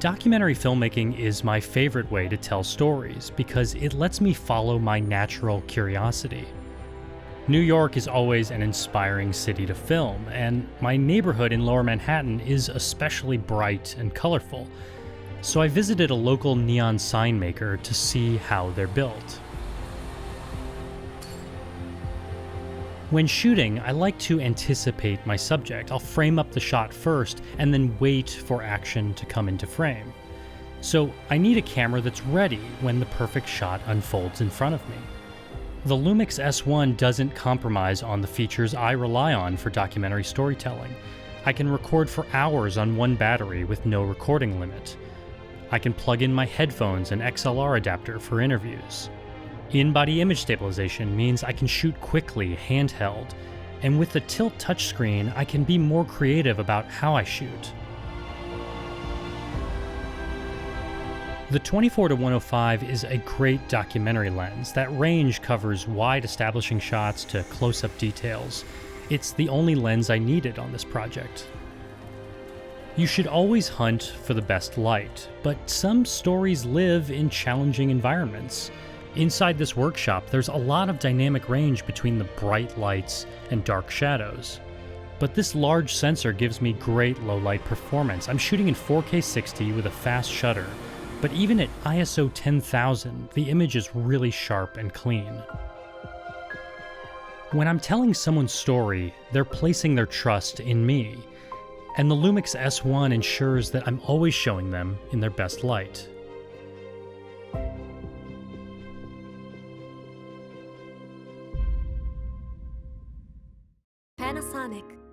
Documentary filmmaking is my favorite way to tell stories because it lets me follow my natural curiosity. New York is always an inspiring city to film, and my neighborhood in Lower Manhattan is especially bright and colorful, so I visited a local neon sign maker to see how they're built. When shooting, I like to anticipate my subject. I'll frame up the shot first and then wait for action to come into frame. So I need a camera that's ready when the perfect shot unfolds in front of me. The LUMIX S doesn't compromise on the features I rely on for documentary storytelling. I can record for hours on one battery with no recording limit. I can plug in my headphones and XLR adapter for interviews. In-body image stabilization means I can shoot quickly, handheld, and with the tilt touchscreen, I can be more creative about how I shoot. The 24-105 is a great documentary lens. That range covers wide establishing shots to close-up details. It's the only lens I needed on this project. You should always hunt for the best light, but some stories live in challenging environments. Inside this workshop, there's a lot of dynamic range between the bright lights and dark shadows. But this large sensor gives me great low-light performance. I'm shooting in 4K 60 with a fast shutter, but even at ISO 10,000, the image is really sharp and clean. When I'm telling someone's story, they're placing their trust in me, and the LUMIX S ensures that I'm always showing them in their best light. Panasonic.